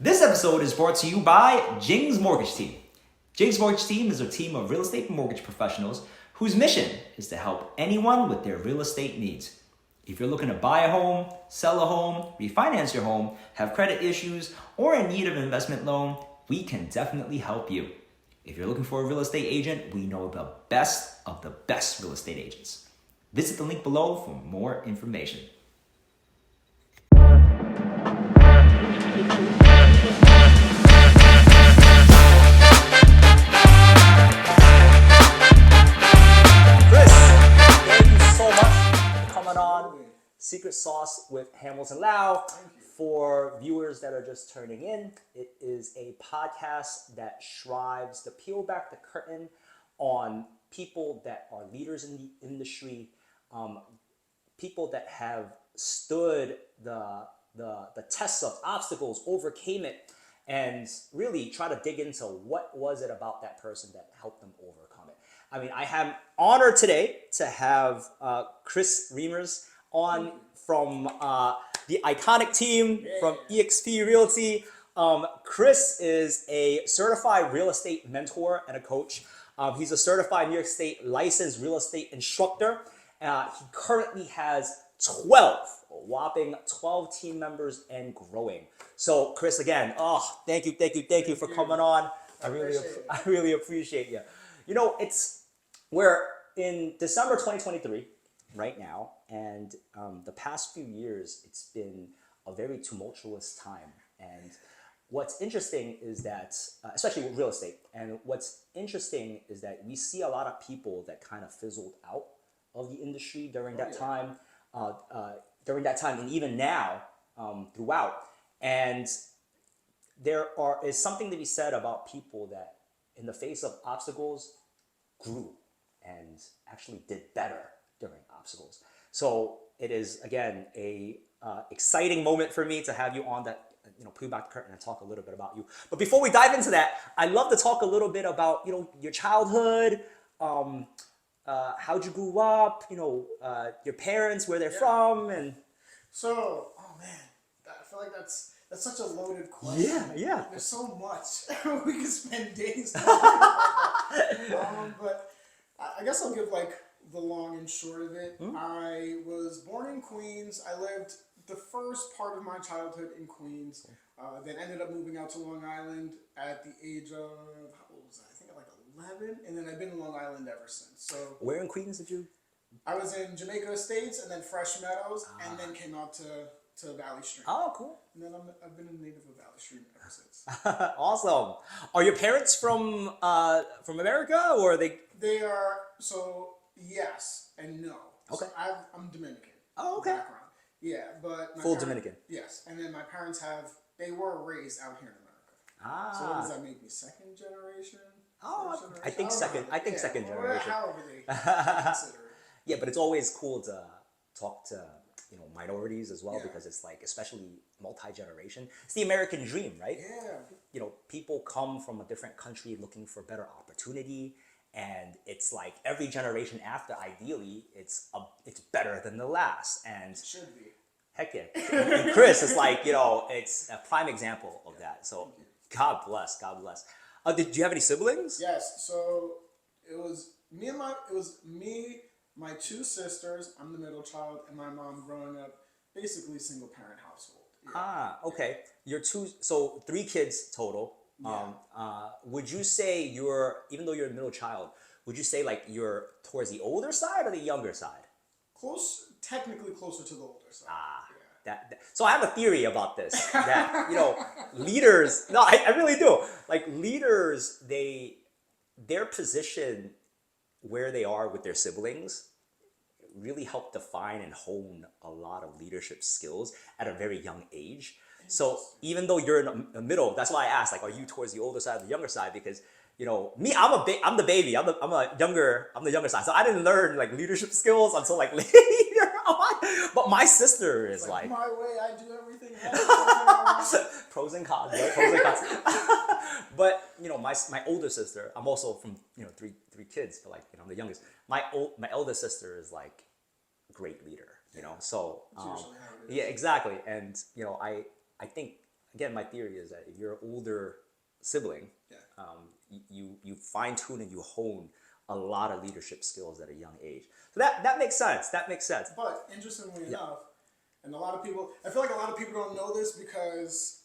This episode is brought to you by Jing's Mortgage Team. Jing's Mortgage Team is a team of real estate mortgage professionals whose mission is to help anyone with their real estate needs. If you're looking to buy a home, sell a home, refinance your home, have credit issues, or in need of an investment loan, we can definitely help you. If you're looking for a real estate agent, we know the best of the best real estate agents. Visit the link below for more information. Secret Sauce with Hamilton Lao. For viewers that are just turning in, it is a podcast that strives to peel back the curtain on people that are leaders in the industry, people that have stood the tests of obstacles, overcame it, and really try to dig into what was it about that person that helped them overcome it. I mean, I am honored today to have Chris Reimers on from the iconic team from eXp Realty. Chris is a certified real estate mentor and a coach. He's a certified New York State licensed real estate instructor. He currently has a whopping 12 team members and growing. So Chris, again, thank you for coming on. I really appreciate you. You know, we're in December 2023 right now, and the past few years, it's been a very tumultuous time. And what's interesting is that, especially with real estate, and what's interesting is that we see a lot of people that kind of fizzled out of the industry during that time, and even now throughout. And there is something to be said about people that, in the face of obstacles, grew and actually did better during obstacles. So it is, again, a exciting moment for me to have you on that, peel back the curtain and talk a little bit about you. But before we dive into that, I'd love to talk a little bit about, your childhood, how'd you grew up, your parents, where they're from, and... So, I feel like that's such a loaded question. Yeah. There's so much. We could spend days talking about that. But I guess I'll give the long and short of it. I was born in Queens. I lived the first part of my childhood in Queens. Then ended up moving out to Long Island at the age of, how old was I? I think 11. And then I've been in Long Island ever since. So where in Queens did you? I was in Jamaica Estates and then Fresh Meadows, and then came out to Valley Stream. Oh, cool. And then I've been a native of Valley Stream ever since. Awesome. Are your parents from America, or are they? They are, so yes and no. Okay. So I'm Dominican. Oh, okay. Background. Yeah, but Full Dominican. Yes, and then my parents they were raised out here in America. So what does that make me? Second generation? Oh, I think second. I think second generation. However they consider it. Yeah, but it's always cool to talk to minorities as well, because it's especially multi-generation. It's the American dream, right? Yeah. People come from a different country looking for better opportunity, and it's every generation after, ideally, it's better than the last. And It should be. heck yeah. And Chris is it's a prime example of that. So God bless. Did you have any siblings? Yes. So it was me, my two sisters. I'm the middle child, and my mom growing up basically single parent household. Yeah. Okay. So 3 kids total. Yeah. Would you say even though you're a middle child, would you say you're towards the older side or the younger side? Technically closer to the older side. So I have a theory about this, that, leaders, no, I really do. Leaders, their position where they are with their siblings really help define and hone a lot of leadership skills at a very young age. So even though you're in the middle, that's why I asked, are you towards the older side or the younger side? Because me, I'm the baby. I'm the younger side. So I didn't learn leadership skills until later. But my sister is my way. I do everything. Pros and cons, right? Pros and cons. But my older sister, I'm also from three kids, but I'm the youngest. My eldest sister is a great leader. So yeah, exactly. And I think again, my theory is that if you're an older sibling, Yeah. You fine tune and you hone a lot of leadership skills at a young age. So that makes sense. That makes sense. But interestingly enough, and a lot of people, I feel like a lot of people don't know this because,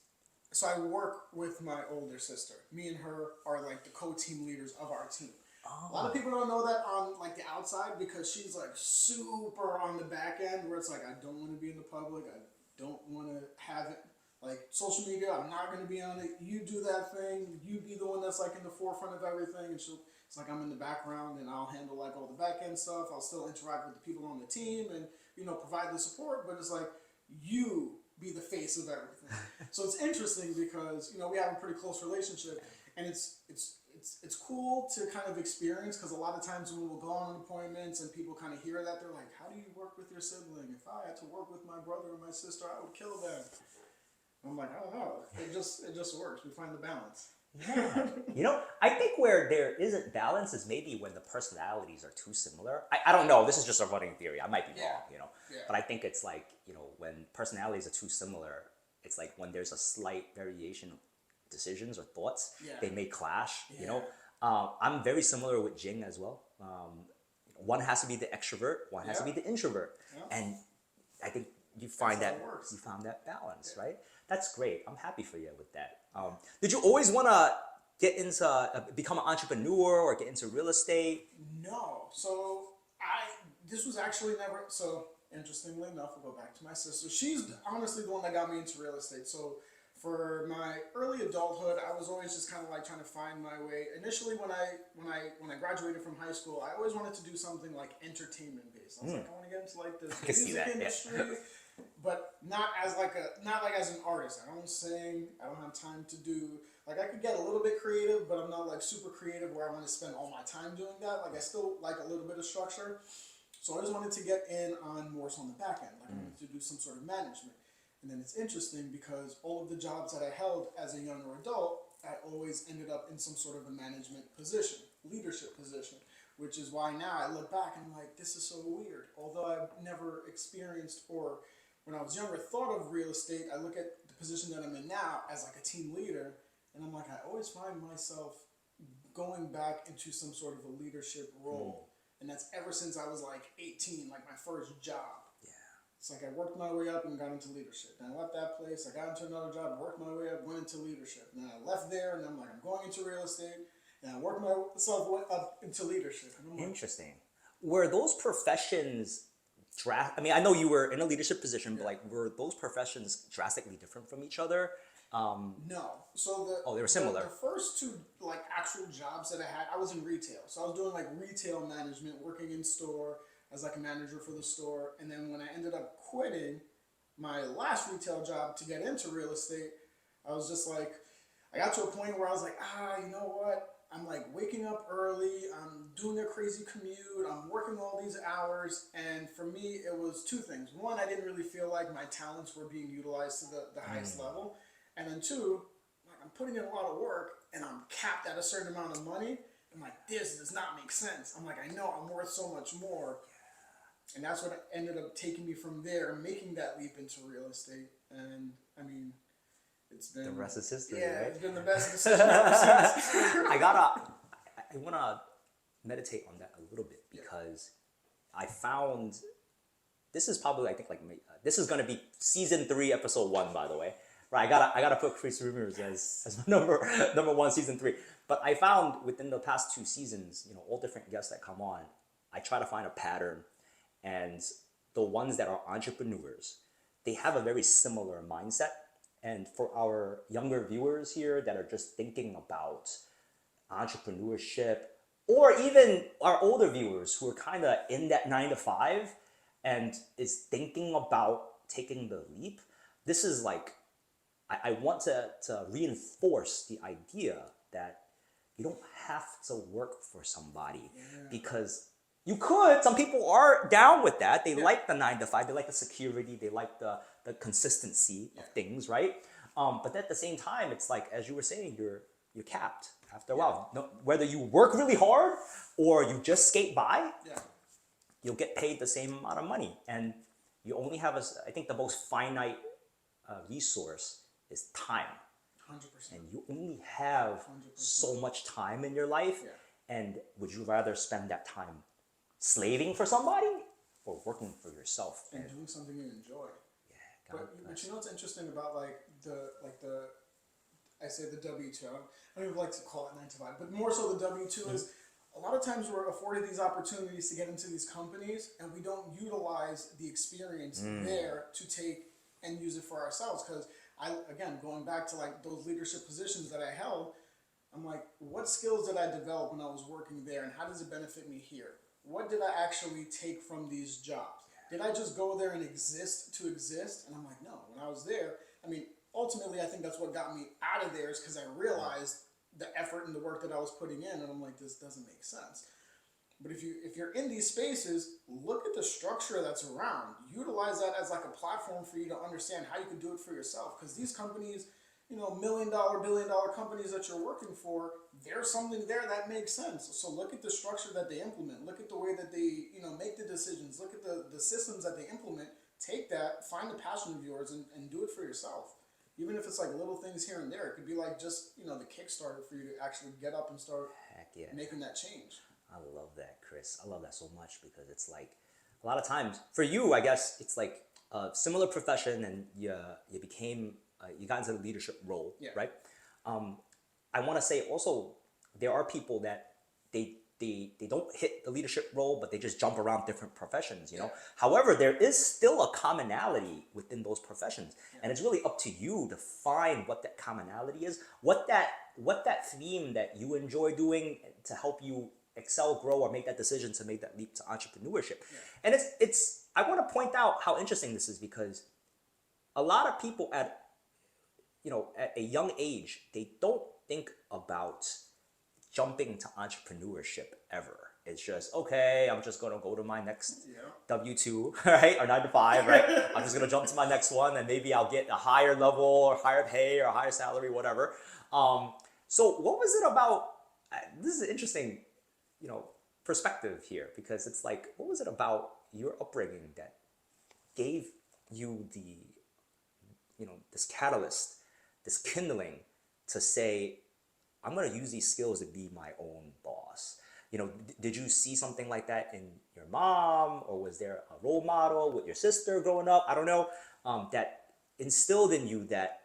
so I work with my older sister. Me and her are like the co-team leaders of our team. A lot of people don't know that on like the outside because she's like super on the back end where it's like, I don't want to be in the public. I don't want to have it like social media. I'm not going to be on it. You do that thing. You be the one that's like in the forefront of everything. And it's like I'm in the background and I'll handle like all the back end stuff. I'll still interact with the people on the team and, you know, provide the support. But it's like you be the face of everything. So it's interesting because, you know, we have a pretty close relationship and it's cool to kind of experience because a lot of times when we'll go on appointments and people kind of hear that, they're like, how do you work with your sibling? If I had to work with my brother or my sister, I would kill them. And I'm like, I don't know. It just works. We find the balance. Yeah. You know, I think where there isn't balance is maybe when the personalities are too similar. I don't know. This is just a running theory. I might be wrong, you know. Yeah. But I think it's like, you know, when personalities are too similar, it's like when there's a slight variation of decisions or thoughts, they may clash, you know. I'm very similar with Jing as well. One has to be the extrovert, one has to be the introvert. And I think you find that you found that balance, right? That's great. I'm happy for you with that. Did you always want to get into become an entrepreneur or get into real estate? No. So this was actually never. So interestingly enough, we'll go back to my sister. She's honestly the one that got me into real estate. So for my early adulthood, I was always just kind of like trying to find my way. Initially, when I graduated from high school, I always wanted to do something like entertainment based. I was like, I want to get into like the music industry. But not as an artist. I don't sing. I don't have time to do like I could get a little bit creative, but I'm not like super creative where I want to spend all my time doing that. Like I still like a little bit of structure. So I always wanted to get in on more so on the back end. Like I wanted to do some sort of management. And then it's interesting because all of the jobs that I held as a younger adult, I always ended up in some sort of a management position, leadership position, which is why now I look back and I'm like, this is so weird. Although I've never experienced or when I was younger thought of real estate, I look at the position that I'm in now as like a team leader, and I'm like, I always find myself going back into some sort of a leadership role. And that's ever since I was like 18, like my first job. It's like I worked my way up and got into leadership. Then I left that place, I got into another job, worked my way up, went into leadership. And then I left there and I'm like, I'm going into real estate. And I worked myself up into leadership. And I'm like, interesting. Were those professions I mean, I know you were in a leadership position, but like, were those professions drastically different from each other? No. So they were similar. The first two like actual jobs that I had, I was in retail. So I was doing like retail management, working in store as like a manager for the store. And then when I ended up quitting my last retail job to get into real estate, I was just like, I got to a point where I was like, you know what? I'm like waking up early, I'm doing a crazy commute, I'm working all these hours, and for me it was two things. One, I didn't really feel like my talents were being utilized to the highest level, and then two, like I'm putting in a lot of work and I'm capped at a certain amount of money. I'm like, this does not make sense. I'm like, I know I'm worth so much more. And that's what ended up taking me from there, making that leap into real estate. And I mean, it's been, the rest is history, yeah, right? it's been the best decision ever since. I want to meditate on that a little bit because I found, this is probably, I think like, this is going to be season 3, episode 1, by the way. Right, I gotta put Christopher Reimers as my number 1, season 3. But I found within the past 2 seasons, you know, all different guests that come on, I try to find a pattern, and the ones that are entrepreneurs, they have a very similar mindset. And for our younger viewers here that are just thinking about entrepreneurship, or even our older viewers who are kind of in that 9 to 5 and is thinking about taking the leap, this is like, I want to reinforce the idea that you don't have to work for somebody because you could. Some people are down with that. They like the 9 to 5. They like the security. They like the consistency of things, right? But at the same time, it's like, as you were saying, you're capped after a while. No, whether you work really hard or you just skate by, you'll get paid the same amount of money. And you only have, I think the most finite resource is time. 100%. And you only have 100%. so much time in your life. Yeah. And would you rather spend that time slaving for somebody or working for yourself? And doing something you enjoy. Yeah, But you know what's interesting about I say the W-2. I don't even like to call it 9 to 5, but more so the W-2 is a lot of times we're afforded these opportunities to get into these companies and we don't utilize the experience there to take and use it for ourselves. Because again, going back to like those leadership positions that I held, I'm like, what skills did I develop when I was working there and how does it benefit me here? What did I actually take from these jobs? Did I just go there and exist to exist? And I'm like, no, when I was there, I mean, ultimately, I think that's what got me out of there is because I realized the effort and the work that I was putting in, and I'm like, this doesn't make sense. But if you're in these spaces, look at the structure that's around. Utilize that as like a platform for you to understand how you can do it for yourself. Because these companies, $1 million, $billion companies that you're working for, there's something there that makes sense. So look at the structure that they implement. Look at the way that they make the decisions. Look at the systems that they implement. Take that, find the passion of yours, and do it for yourself. Even if it's like little things here and there, it could be like just, the Kickstarter for you to actually get up and start making that change. I love that, Chris. I love that so much because it's like a lot of times for you, I guess it's like a similar profession and you got into the leadership role, right? I want to say also there are people that they don't hit the leadership role, but they just jump around different professions, you know? However, there is still a commonality within those professions. And it's really up to you to find what that commonality is, what that theme that you enjoy doing to help you excel, grow, or make that decision to make that leap to entrepreneurship. And I want to point out how interesting this is because a lot of people at a young age, they don't think about jumping to entrepreneurship ever. It's just, okay, I'm just going to go to my next W-2, right? Or 9 to 5, right? I'm just going to jump to my next one and maybe I'll get a higher level or higher pay or higher salary, whatever. So what was it about, this is an interesting, perspective here because it's like, what was it about your upbringing that gave you this catalyst, this kindling to say, I'm going to use these skills to be my own boss? Did you see something like that in your mom, or was there a role model with your sister growing up? I don't know, that instilled in you, that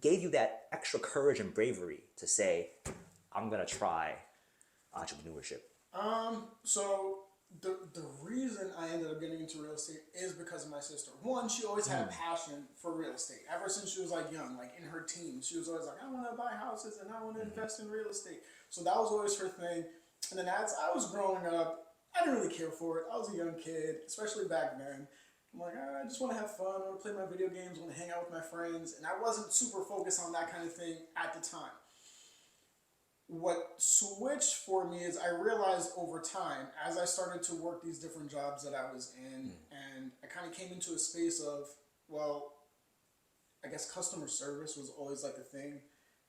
gave you that extra courage and bravery to say, I'm going to try entrepreneurship? So the reason I ended up getting into real estate is because of my sister. One, she always had a passion for real estate. Ever since she was like young, like in her teens, she was always like, I want to buy houses and I want to invest in real estate. So that was always her thing. And then as I was growing up, I didn't really care for it. I was a young kid, especially back then. I'm like, I just want to have fun. I want to play my video games. I want to hang out with my friends. And I wasn't super focused on that kind of thing at the time. What switched for me is I realized over time, as I started to work these different jobs that I was in, and I kind of came into a space of, I guess customer service was always like a thing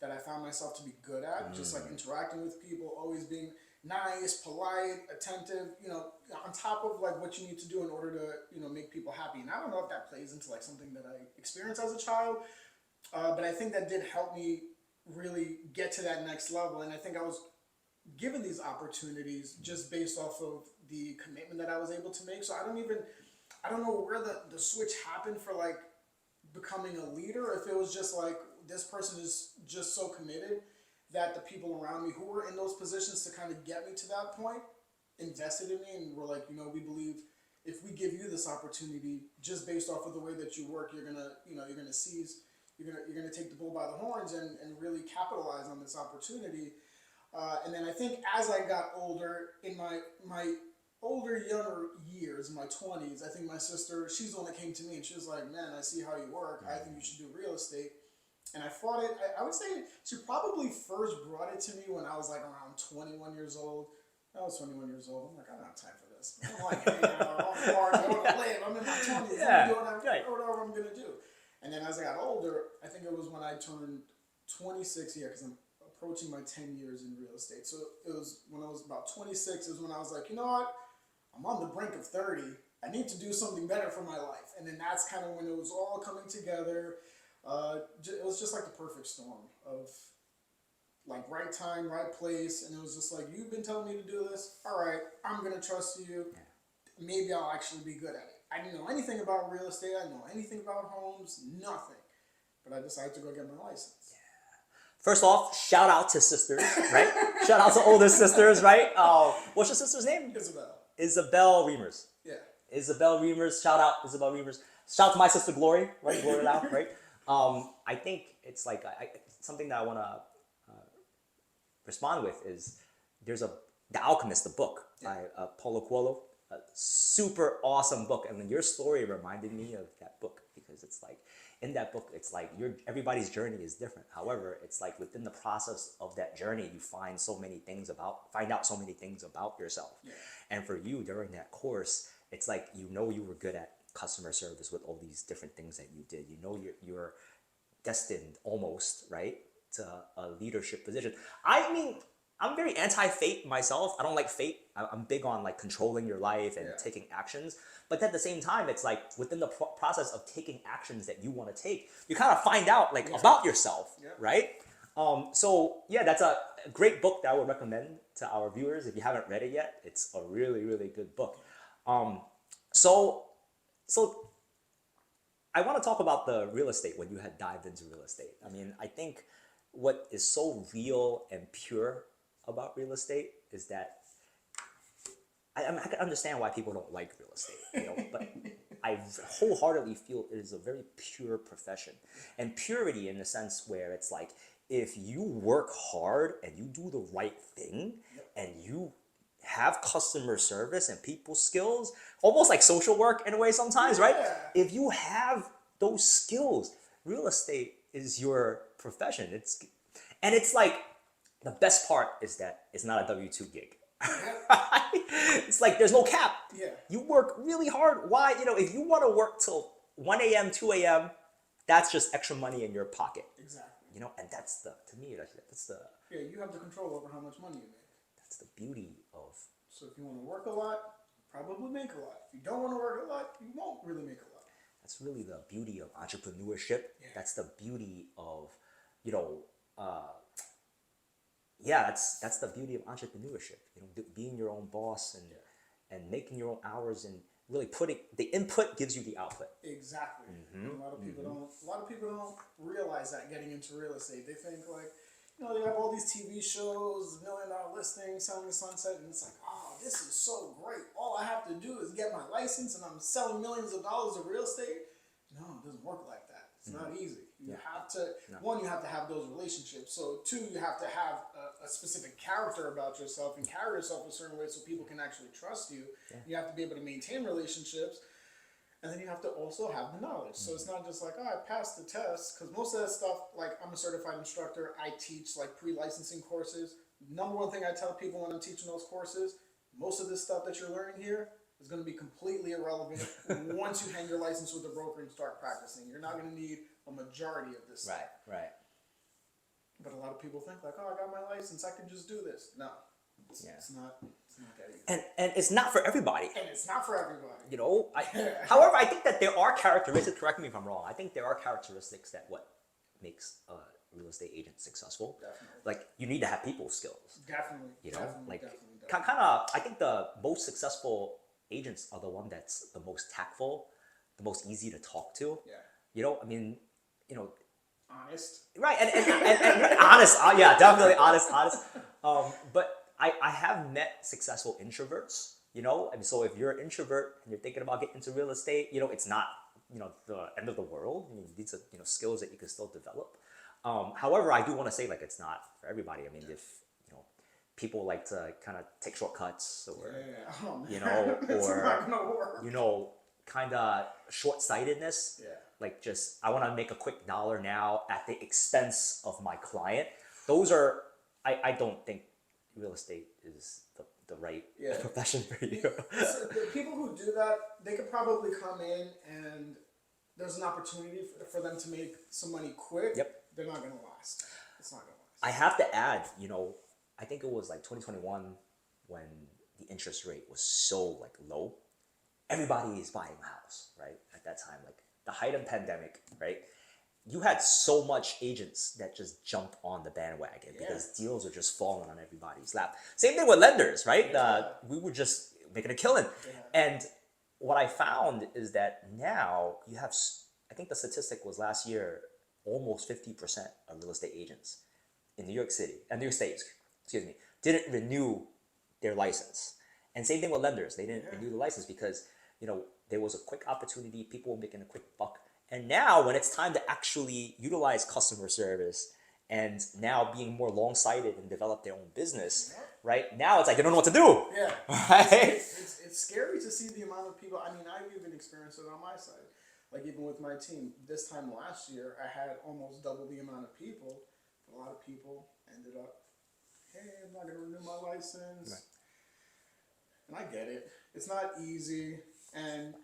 that I found myself to be good at, just like interacting with people, always being nice, polite, attentive, on top of like what you need to do in order to, make people happy. And I don't know if that plays into like something that I experienced as a child, but I think that did help me really get to that next level. And I think I was given these opportunities just based off of the commitment that I was able to make. So I don't know where the switch happened for like becoming a leader, if it was just like this person is just so committed that the people around me who were in those positions to kind of get me to that point invested in me and were like, we believe if we give you this opportunity just based off of the way that you work, you're gonna take the bull by the horns and really capitalize on this opportunity. And then I think as I got older, in my younger years, in my 20s, I think my sister, she's the one that came to me and she was like, man, I see how you work. I think you should do real estate. And I fought it. I would say she probably first brought it to me when I was like around 21 years old. I was 21 years old. I'm like, I don't have time for this. I'm like, hey, I'm hard. I want to live. I'm in my 20s. I'm doing whatever I'm going to do. And then as I got older, I think it was when I turned 26, because I'm approaching my 10 years in real estate. So it was when I was about 26 is when I was like, you know what? I'm on the brink of 30. I need to do something better for my life. And then that's kind of when it was all coming together. It was just like the perfect storm of like right time, right place, and it was just like, you've been telling me to do this. All right, I'm gonna trust you. Maybe I'll actually be good at it. I didn't know anything about real estate. I didn't know anything about homes. Nothing. But I decided to go get my license. First off, shout out to sisters, right? Shout out to older sisters, right? What's your sister's name? Isabel. Isabel Reimers. Yeah. Isabel Reimers. Shout out Isabel Reimers. Shout out to my sister Glory, right? Glory Lao, right? I think it's like something that I want to respond with is there's The Alchemist, the book by Paulo Coelho, a super awesome book, and then your story reminded me of that book because it's like in that book it's like everybody's journey is different. However, it's like within the process of that journey you find out so many things about yourself. And for you during that course, it's like you were good at customer service with all these different things that you did. You're destined almost, right, to a leadership position. I mean, I'm very anti-fate myself. I don't like fate. I'm big on like controlling your life and taking actions. But at the same time, it's like within the process of taking actions that you want to take, you kind of find out like about yourself, right? So yeah, that's a great book that I would recommend to our viewers. If you haven't read it yet, it's a really, really good book. So I want to talk about the real estate when you had dived into real estate. I mean, I think what is so real and pure about real estate is that I can understand why people don't like real estate, but I wholeheartedly feel it is a very pure profession. And purity in the sense where it's like, if you work hard and you do the right thing and you have customer service and people skills, almost like social work in a way sometimes, right? If you have those skills, real estate is your profession. It's like, the best part is that it's not a W-2 gig. It's like there's no cap. You work really hard. Why? If you want to work till 1 a.m., 2 a.m., that's just extra money in your pocket. Exactly. And that's to me, that's the... Yeah, you have the control over how much money you make. That's the beauty of... So if you want to work a lot, you probably make a lot. If you don't want to work a lot, you won't really make a lot. That's really the beauty of entrepreneurship. That's the beauty of, that's the beauty of entrepreneurship. Being your own boss and making your own hours and really putting the input gives you the output. Exactly. A lot of people don't realize that getting into real estate. They think like, they have all these TV shows, $1 million listings, selling the sunset, and it's like, oh, this is so great. All I have to do is get my license and I'm selling millions of dollars of real estate. No, it doesn't work like that. It's not easy. You have to, one, you have to have those relationships. So two, you have to have a specific character about yourself and carry yourself a certain way so people can actually trust you. You have to be able to maintain relationships. And then you have to also have the knowledge. So it's not just like, oh, I passed the test. Because most of that stuff, like I'm a certified instructor. I teach like pre-licensing courses. Number one thing I tell people when I'm teaching those courses, most of this stuff that you're learning here is going to be completely irrelevant once you hang your license with the broker and start practicing. You're not going to need a majority of this stuff. Right. But a lot of people think like, oh, I got my license, I can just do this. No, it's not that easy. And it's not for everybody. However, I think that there are characteristics, correct me if I'm wrong, I think there are characteristics that what makes a real estate agent successful. Definitely. Like, you need to have people skills. Definitely. Kind of, I think the most successful agents are the one that's the most tactful, the most easy to talk to. Honest. Right, and honest, definitely honest. But I have met successful introverts, so if you're an introvert and you're thinking about getting into real estate, it's not, the end of the world. I mean, these are, skills that you can still develop. However, I do want to say, like, it's not for everybody. I mean, if, people like to kind of take shortcuts or, or, kind of short-sightedness. Like, just, I want to make a quick dollar now at the expense of my client. Those are, I don't think real estate is the right profession for you. So the people who do that, they could probably come in and there's an opportunity for them to make some money quick. They're not going to last. It's not going to last. I have to add, I think it was like 2021 when the interest rate was so like low. Everybody is buying a house, right? At that time, like the height of pandemic, right? you had so much agents that just jumped on the bandwagon because deals are just falling on everybody's lap. Same thing with lenders, right? We were just making a killing. And what I found is that now you have, I think the statistic was last year, almost 50% of real estate agents in New York City, New York State, excuse me, didn't renew their license. And same thing with lenders. They didn't renew the license because, there was a quick opportunity, people were making a quick buck. And now when it's time to actually utilize customer service and now being more long-sighted and develop their own business, right? Now it's like they don't know what to do. Yeah. Right? It's scary to see the amount of people. I mean, I've even experienced it on my side. Like even with my team, this time last year, I had almost double the amount of people. A lot of people ended up, hey, I'm not going to renew my license. Right. And I get it. It's not easy. And,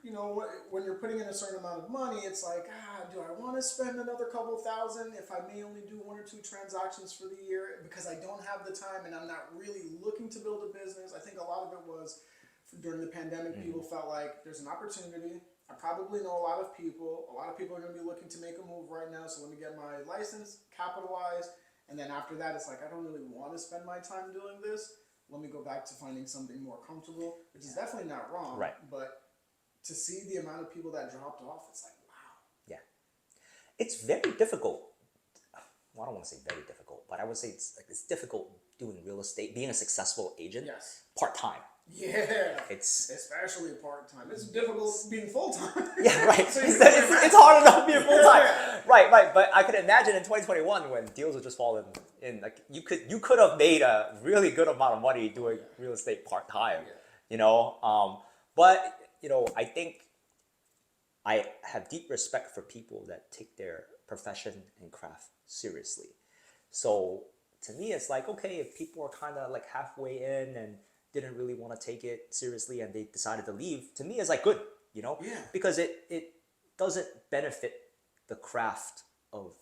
when you're putting in a certain amount of money, it's like, do I want to spend another couple thousand if I may only do 1 or 2 transactions for the year because I don't have the time and I'm not really looking to build a business? I think a lot of it was during the pandemic, people felt like there's an opportunity. I probably know a lot of people. A lot of people are going to be looking to make a move right now. So let me get my license, capitalize. And then after that, it's like, I don't really want to spend my time doing this. Let me go back to finding something more comfortable, which is definitely not wrong. Right. But to see the amount of people that dropped off, it's like, wow. Yeah. It's very difficult. Well, I don't want to say very difficult, but I would say it's difficult doing real estate, being a successful agent, part-time. Yeah. It's especially part-time. It's difficult being full-time. Yeah, right. So it's hard enough being full-time. Right. But I could imagine in 2021 when deals are just falling in, like you could have made a really good amount of money doing real estate part-time, but I think I have deep respect for people that take their profession and craft seriously. So to me, it's like, okay, if people are kind of like halfway in and didn't really want to take it seriously and they decided to leave, to me, it's like good, because it doesn't benefit the craft of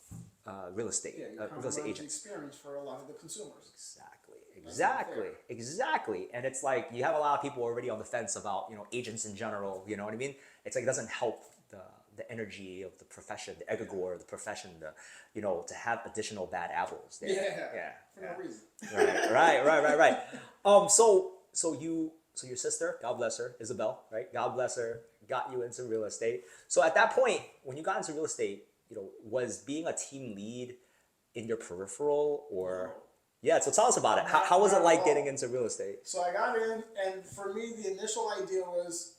real estate, real estate agents. Experience for a lot of the consumers. Exactly. And it's like you have a lot of people already on the fence about agents in general. You know what I mean? It's like it doesn't help the energy of the profession, the egregore of the profession, to have additional bad apples there. For no reason. Right. So your sister, God bless her, Isabel, right? God bless her, got you into real estate. So at that point, when you got into real estate, was being a team lead in your peripheral or? No. Yeah, so tell us about it. How was it like getting into real estate? So I got in, and for me, the initial idea was,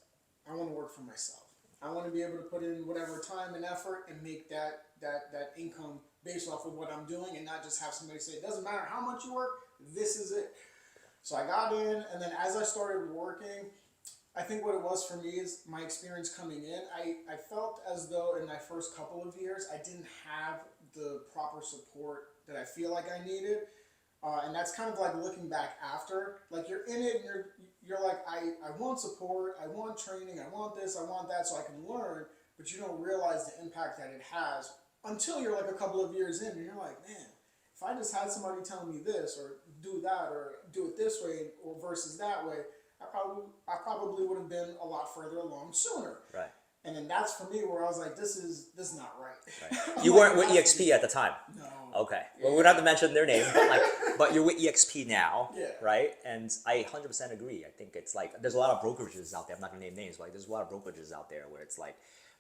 I want to work for myself. I want to be able to put in whatever time and effort and make that income based off of what I'm doing, and not just have somebody say, it doesn't matter how much you work, this is it. So I got in, and then as I started working, I think what it was for me is my experience coming in. I felt as though in my first couple of years, I didn't have the proper support that I feel like I needed. And that's kind of like looking back after, like you're in it and you're like, I want support, I want training, I want this, I want that, so I can learn, but you don't realize the impact that it has until you're like a couple of years in and you're like, man, if I just had somebody telling me this or do that or do it this way or versus that way, I probably would have been a lot further along sooner. Right. And then that's for me where I was like, this is not right. You weren't with EXP at the time. No. Okay. Well, we don't have to mention their name, but you're with EXP now, right? And I 100% agree. I think it's like there's a lot of brokerages out there. I'm not gonna name names, but there's a lot of brokerages out there where it's like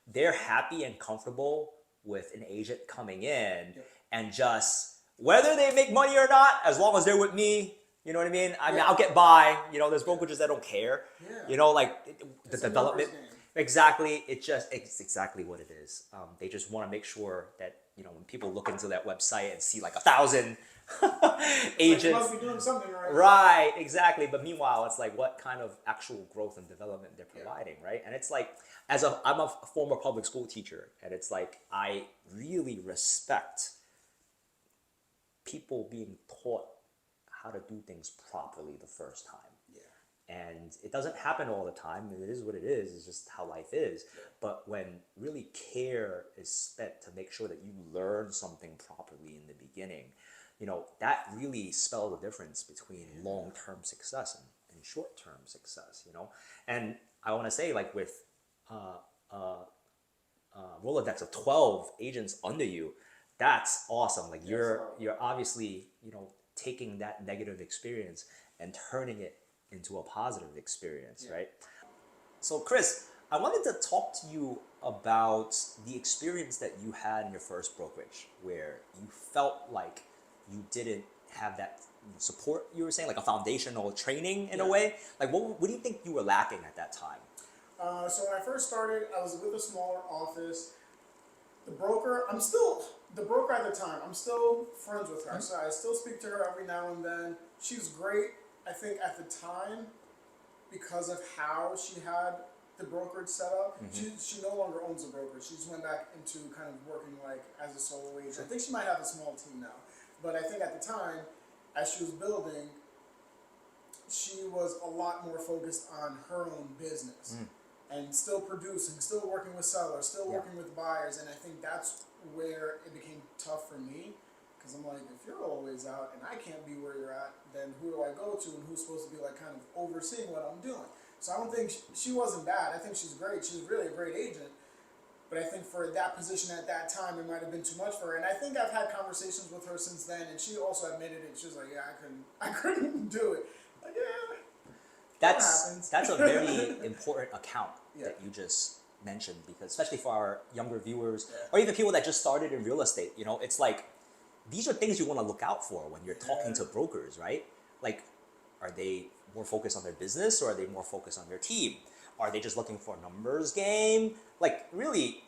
they're happy and comfortable with an agent coming in and just whether they make money or not, as long as they're with me. You know what I mean? I mean, I'll get by. There's brokerages that don't care. The development. Exactly. It's exactly what it is. They just want to make sure that, when people look into that website and see like 1,000 agents. Like must be doing something right. Right, exactly. But meanwhile, it's like what kind of actual growth and development they're providing, right? And it's like, I'm a former public school teacher, and it's like, I really respect people being taught how to do things properly the first time. And it doesn't happen all the time. It is what it is. It's just how life is. But when really care is spent to make sure that you learn something properly in the beginning, that really spells the difference between long-term success and short-term success, And I want to say, like with Rolodex of 12 agents under you, that's awesome. Like you're obviously, taking that negative experience and turning it into a positive experience, right? So Chris, I wanted to talk to you about the experience that you had in your first brokerage where you felt like you didn't have that support, you were saying, like a foundational training in a way. Like what do you think you were lacking at that time? So when I first started, I was with a smaller office. The broker at the time, I'm still friends with her. So I still speak to her every now and then. She's great. I think at the time, because of how she had the brokerage set up, she no longer owns the brokerage. She just went back into kind of working like as a solo agent. I think she might have a small team now. But I think at the time, as she was building, she was a lot more focused on her own business. And still producing, still working with sellers, still working with buyers. And I think that's where it became tough for me. Because I'm like, if you're always out and I can't be where you're at, then who do I go to and who's supposed to be like kind of overseeing what I'm doing? So I don't think she wasn't bad. I think she's great. She's really a great agent. But I think for that position at that time, it might have been too much for her. And I think I've had conversations with her since then, and she also admitted it. She was like, yeah, I couldn't do it. Like, yeah. That's a very important account that you just mentioned, because especially for our younger viewers or even people that just started in real estate, it's like these are things you want to look out for when you're talking to brokers, right? Like, are they more focused on their business or are they more focused on their team? Are they just looking for a numbers game? Like, really,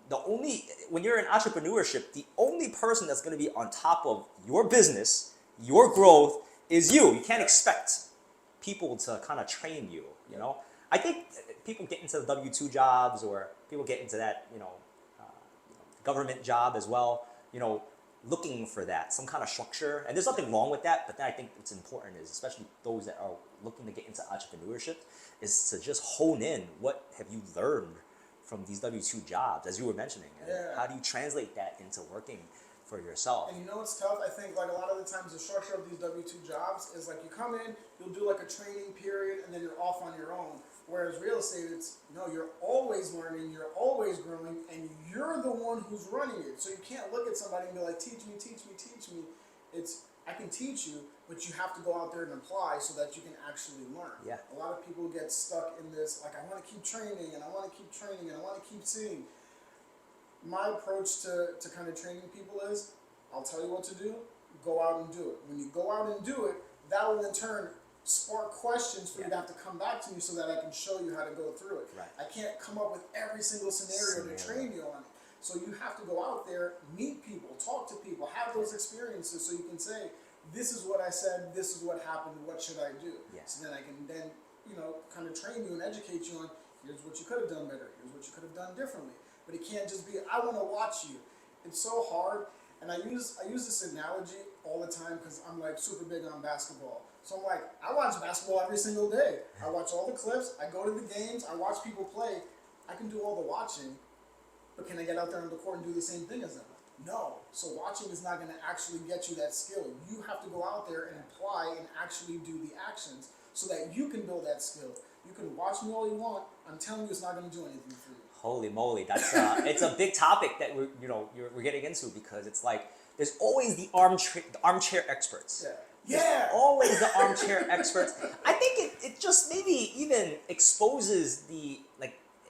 when you're in entrepreneurship, the only person that's going to be on top of your business, your growth, is you. You can't expect people to kind of train you, I think people get into the W-2 jobs, or people get into that, government job as well, looking for that, some kind of structure. And there's nothing wrong with that, but then I think what's important is, especially those that are looking to get into entrepreneurship, is to just hone in what have you learned from these W-2 jobs, as you were mentioning, and how do you translate that into working for yourself? And it's tough. I think like a lot of the times the structure of these W-2 jobs is like you come in, you'll do like a training period, and then you're off on your own. Whereas real estate, you're always learning, you're always growing, and you're the one who's running it. So you can't look at somebody and be like, teach me, teach me, teach me. I can teach you, but you have to go out there and apply so that you can actually learn. Yeah. A lot of people get stuck in this, like, I want to keep training, and I want to keep training, and I want to keep seeing. My approach to kind of training people is, I'll tell you what to do, go out and do it. When you go out and do it, that will in turn spark questions for you to have to come back to me so that I can show you how to go through it. Right. I can't come up with every single scenario to train you on it. So you have to go out there, meet people, talk to people, have those experiences so you can say, this is what I said, this is what happened, what should I do? So then I can kind of train you and educate you on, here's what you could have done better, here's what you could have done differently. But it can't just be, I want to watch you. It's so hard. And I use this analogy all the time because I'm like super big on basketball. So I'm like, I watch basketball every single day. I watch all the clips, I go to the games, I watch people play. I can do all the watching, but can I get out there on the court and do the same thing as them? No. So watching is not going to actually get you that skill. You have to go out there and apply and actually do the actions so that you can build that skill. You can watch me all you want. I'm telling you, it's not going to do anything for you. Holy moly, that's it's a big topic that we're getting into, because it's like there's always the armchair experts. Yeah. Always the armchair experts. I think it just maybe even exposes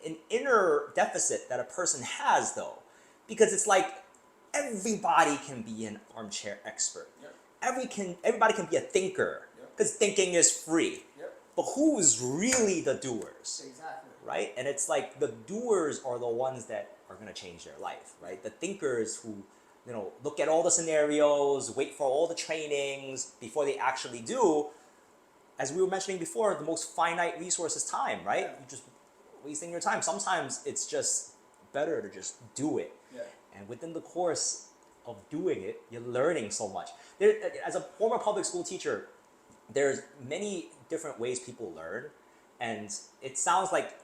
an inner deficit that a person has, though, because it's like everybody can be an armchair expert. Everybody can be a thinker, because thinking is free. But who's really the doers? Exactly. Right? And it's like the doers are the ones that are going to change their life, right? The thinkers who, look at all the scenarios, wait for all the trainings before they actually do. As we were mentioning before, the most finite resource is time, right? You're just wasting your time. Sometimes it's just better to just do it. And within the course of doing it, you're learning so much. As a former public school teacher, there's many different ways people learn, and it sounds like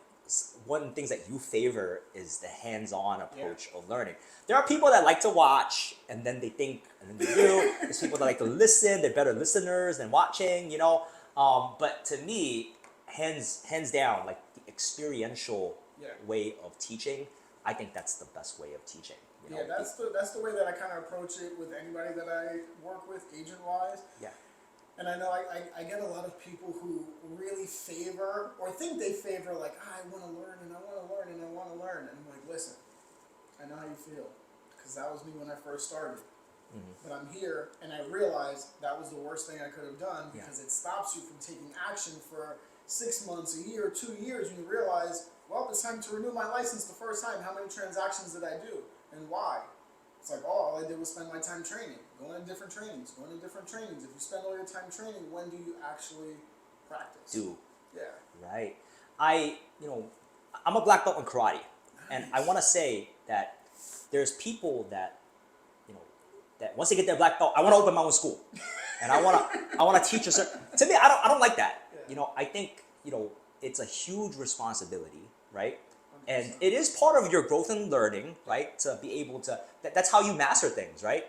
one of the things that you favor is the hands-on approach of learning. There are people that like to watch and then they think and then they do. There's people that like to listen. They're better listeners than watching, But to me, hands down, like the experiential way of teaching, I think that's the best way of teaching. You know? Yeah, that's the way that I kind of approach it with anybody that I work with, agent-wise. Yeah. And I know I get a lot of people who really favor or think they favor like, I want to learn and I want to learn and I want to learn. And I'm like, listen, I know how you feel because that was me when I first started. But I'm here and I realized that was the worst thing I could have done because it stops you from taking action for 6 months, a year, 2 years, and you realize, well, it's time to renew my license the first time. How many transactions did I do and why? It's like, oh, all I did was spend my time training, going to different trainings, going to different trainings. If you spend all your time training, when do you actually practice? Yeah. Right. I'm a black belt in karate, and I want to say that there's people that, that once they get their black belt, I want to open my own school, and I want to teach a certain. To me, I don't like that. Yeah. I think it's a huge responsibility, right? And it is part of your growth and learning, right? To be able to, that's how you master things, right?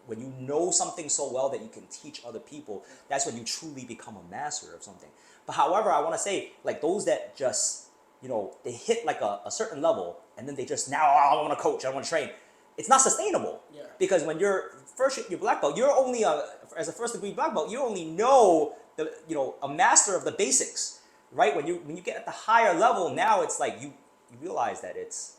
When you know something so well that you can teach other people, that's when you truly become a master of something. But however, I want to say, like those that just, they hit like a certain level and then they just, now I want to coach, I want to train. It's not sustainable. Yeah. Because when you're your black belt, you're only as a first degree black belt, you only know a master of the basics, right? When you get at the higher level, now it's like you realize that it's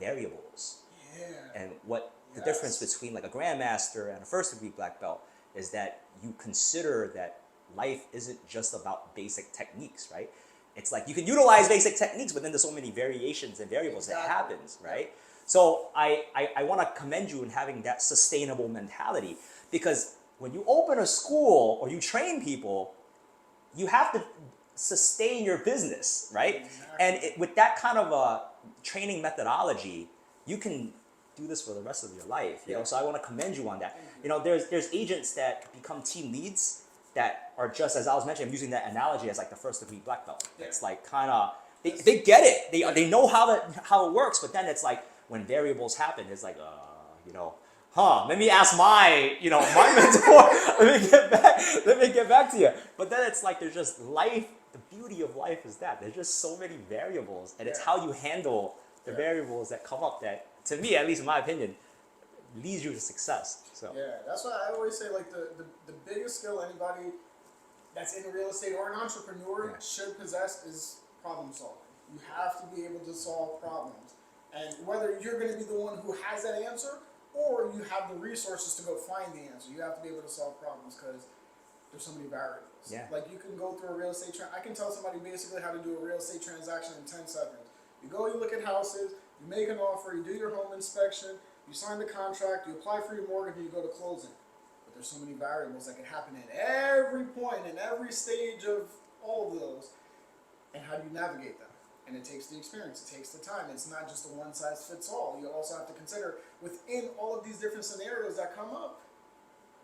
variables. Yeah. And what the difference between like a grandmaster and a first degree black belt is that you consider that life isn't just about basic techniques, right? It's like you can utilize basic techniques, but then there's so many variations and variables that happens, right? So I want to commend you in having that sustainable mentality, because when you open a school or you train people, you have to sustain your business, right? Exactly. And with that kind of a training methodology, you can do this for the rest of your life. So I want to commend you on that. There's agents that become team leads that are just, as I was mentioning, I'm using that analogy as like the first degree black belt. Yeah. It's like kind of they get it. They know how it works, but then it's like when variables happen, it's like let me ask my my mentor. Let me get back to you. But then it's like there's just life. The beauty of life is that there's just so many variables, and it's how you handle the variables that come up that, to me, at least in my opinion, leads you to success. So yeah, that's why I always say like the biggest skill anybody that's in real estate or an entrepreneur should possess is problem solving. You have to be able to solve problems, and whether you're going to be the one who has that answer or you have the resources to go find the answer, you have to be able to solve problems because there's so many variables. Yeah. Like you can go through a real estate I can tell somebody basically how to do a real estate transaction in 10 seconds. You go, you look at houses, you make an offer, you do your home inspection, you sign the contract, you apply for your mortgage, and you go to closing. But there's so many variables that can happen at every point, in every stage of all of those. And how do you navigate them? And it takes the experience, it takes the time. It's not just a one-size-fits-all. You also have to consider within all of these different scenarios that come up,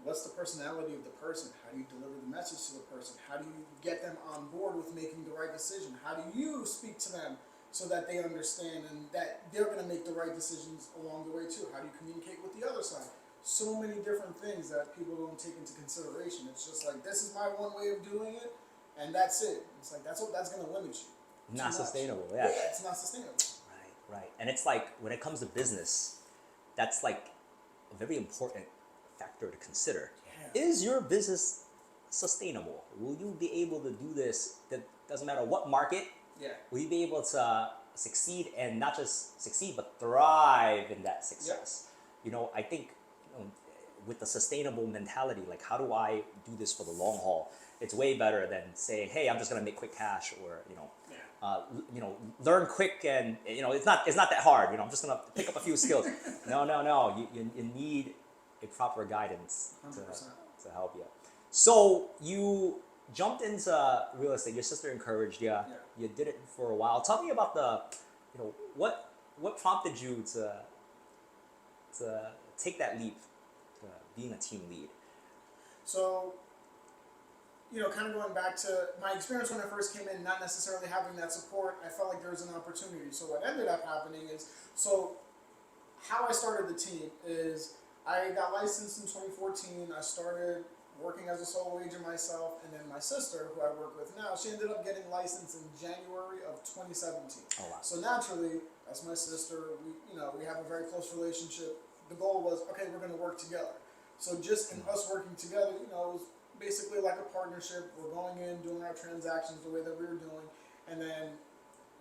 what's the personality of the person? How do you deliver the message to the person? How do you get them on board with making the right decision? How do you speak to them so that they understand and that they're going to make the right decisions along the way too? How do you communicate with the other side? So many different things that people don't take into consideration. It's just like, this is my one way of doing it, and that's it. It's like, that's going to limit you. Not sustainable, Yeah, it's not sustainable. Right. And it's like, when it comes to business, that's like a very important factor to consider. Yeah. Is your business sustainable? Will you be able to do this? That doesn't matter what market. Yeah. Will you be able to succeed, and not just succeed, but thrive in that success? I think with the sustainable mentality, like how do I do this for the long haul? It's way better than saying, hey, I'm just gonna make quick cash, or learn quick, and it's not that hard. I'm just gonna pick up a few skills. No. You need a proper guidance to help you. So you jumped into real estate. Your sister encouraged you. Yeah. You did it for a while. Tell me about what prompted you to take that leap to being a team lead. So, kind of going back to my experience when I first came in, not necessarily having that support, I felt like there was an opportunity. So what ended up happening is, how I started the team is I got licensed in 2014. I started working as a solo agent myself, and then my sister, who I work with now, she ended up getting licensed in January of 2017. Oh wow. So naturally, that's my sister. We have a very close relationship. The goal was, okay, we're going to work together. So just in us working together, it was basically like a partnership. We're going in, doing our transactions the way that we were doing, and then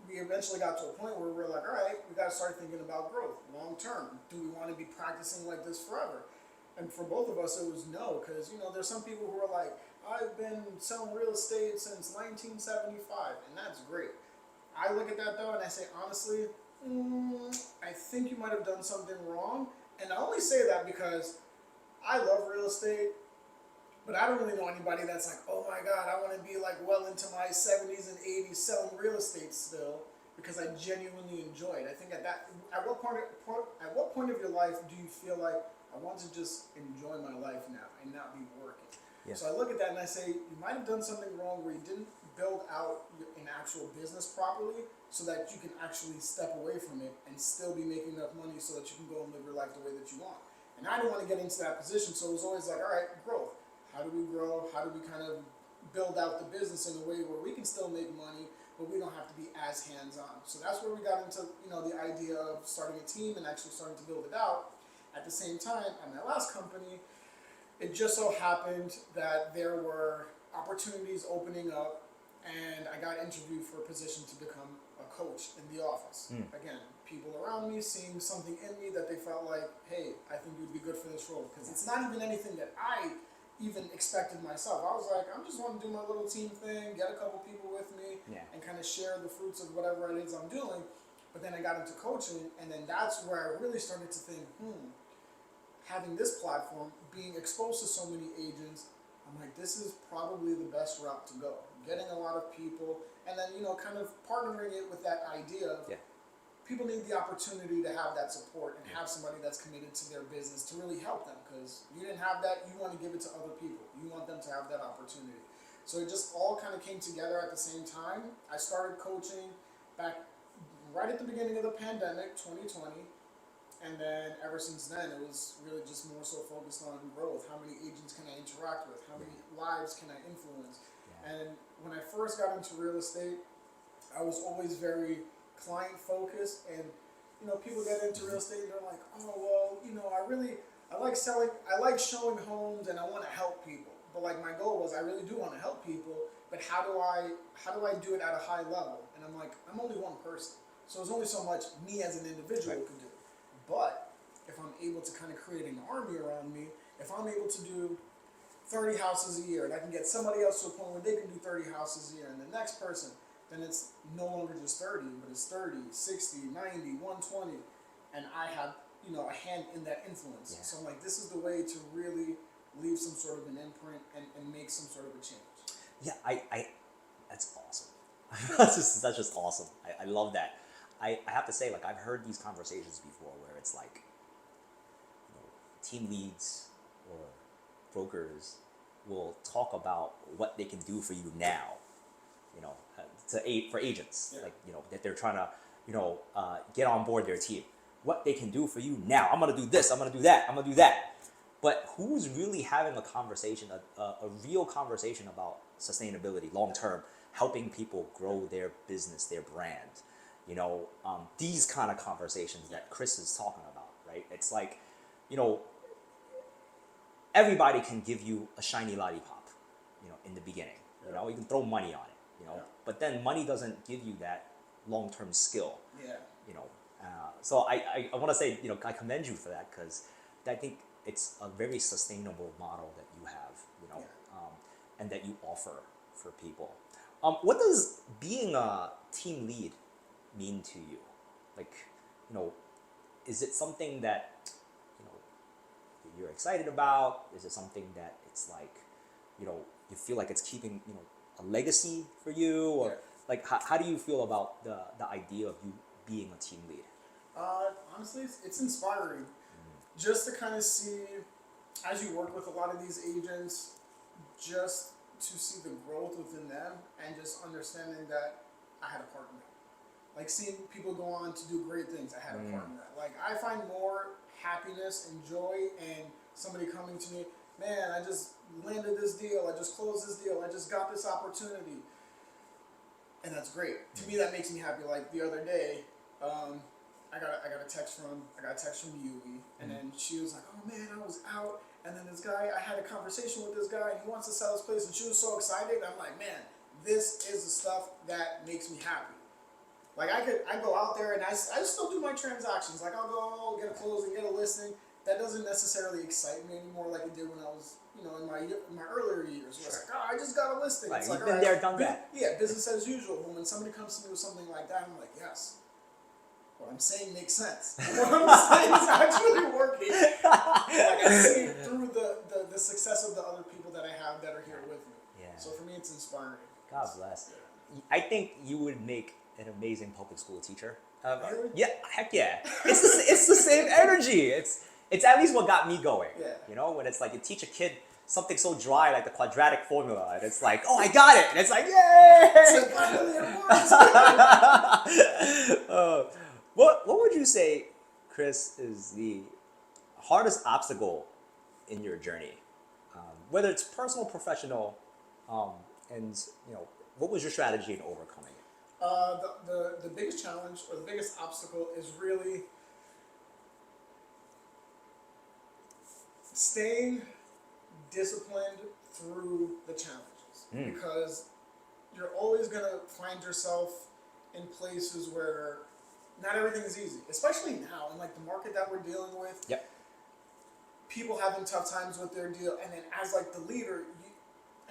we eventually got to a point where we're like, all right, we got to start thinking about growth long term. Do we want to be practicing like this forever? And for both of us, it was no, because there's some people who are like, I've been selling real estate since 1975, and that's great. I look at that though, and I say honestly, I think you might have done something wrong. And I only say that because I love real estate, but I don't really know anybody that's like, oh my God, I want to be like well into my 70s and 80s selling real estate still, because I genuinely enjoy it. I think at what point of your life do you feel like I want to just enjoy my life now and not be working? Yeah. So I look at that and I say, you might have done something wrong where you didn't build out an actual business properly so that you can actually step away from it and still be making enough money so that you can go and live your life the way that you want. And I didn't want to get into that position, so it was always like, all right, growth. How do we grow? How do we kind of build out the business in a way where we can still make money, but we don't have to be as hands-on? So that's where we got into, the idea of starting a team and actually starting to build it out. At the same time, at my last company, it just so happened that there were opportunities opening up, and I got interviewed for a position to become a coach in the office. Again, people around me seeing something in me that they felt like, hey, I think you'd be good for this role. Because it's not even anything that I even expected myself. I was like, I'm just want to do my little team thing, get a couple people with me, and kind of share the fruits of whatever it is I'm doing. But then I got into coaching, and then that's where I really started to think, having this platform, being exposed to so many agents, I'm like, this is probably the best route to go. Getting a lot of people, and then, kind of partnering it with that idea of people need the opportunity to have that support and have somebody that's committed to their business to really help them, because you didn't have that, you want to give it to other people. You want them to have that opportunity. So it just all kind of came together at the same time. I started coaching back right at the beginning of the pandemic, 2020. And then ever since then, it was really just more so focused on growth. How many agents can I interact with? How many lives can I influence? And when I first got into real estate, I was always very client focused. And people get into real estate and they're like, oh well, I like selling, I like showing homes, and I want to help people. But like my goal was, I really do want to help people, but how do I do it at a high level? And I'm like, I'm only one person, so there's only so much me as an individual can do. But if I'm able to kind of create an army around me, if I'm able to do 30 houses a year, and I can get somebody else to a point where they can do 30 houses a year, and the next person, then it's no longer just 30, but it's 30, 60, 90, 120, and I have, a hand in that influence. So I'm like, this is the way to really leave some sort of an imprint and make some sort of a change. Yeah, that's awesome. that's just awesome. I love that. I have to say, like, I've heard these conversations before where it's like, team leads or brokers will talk about what they can do for you now, for agents, that they're trying to, get on board their team. What they can do for you now. I'm going to do this. I'm going to do that. I'm going to do that. But who's really having a conversation, a real conversation about sustainability, long term, helping people grow their business, their brand? These kind of conversations that Chris is talking about, right? It's like, everybody can give you a shiny lollipop, in the beginning. You can throw money on it, but then money doesn't give you that long-term skill. So I want to say, I commend you for that, because I think it's a very sustainable model that you have, and that you offer for people. What does being a team lead mean to you? Like, is it something that, you're excited about? Is it something that it's like, you feel like it's keeping, a legacy for you? Or like, how do you feel about the idea of you being a team lead? Honestly, it's inspiring. Just to kind of see, as you work with a lot of these agents, just to see the growth within them, and just understanding that I had a part in that. Like seeing people go on to do great things, I had a part in that. Like I find more happiness and joy, and somebody coming to me, man, I just landed this deal, I just closed this deal, I just got this opportunity. And that's great. To me, that makes me happy. Like the other day, I got a text from Yui, and then she was like, "Oh man, I was out, and then this guy, I had a conversation with this guy, and he wants to sell his place," and she was so excited. I'm like, man, this is the stuff that makes me happy. Like I go out there and I still do my transactions. Like I'll go get a closing, get a listing. That doesn't necessarily excite me anymore like it did when I was, in my earlier years. Where it's like, oh, I just got a listing. Right, It's like, you've been all there, done that. Yeah, business as usual. But when somebody comes to me with something like that, I'm like, yes. What I'm saying makes sense. What I'm saying is actually working. Like I see it through the success of the other people that I have that are here with me. Yeah. So for me, it's inspiring. God bless. I think you would make an amazing public school teacher. Really? Yeah, heck yeah. It's the same energy. It's at least what got me going. Yeah. When it's like you teach a kid something so dry like the quadratic formula, and it's like, oh, I got it, and it's like, yay! It's like, finally it works. What would you say, Chris, is the hardest obstacle in your journey, whether it's personal, professional, and what was your strategy in overcoming it? The biggest challenge or the biggest obstacle is really staying disciplined through the challenges, because you're always going to find yourself in places where not everything is easy, especially now in like the market that we're dealing with. Yep. People having tough times with their deal, and then as like the leader,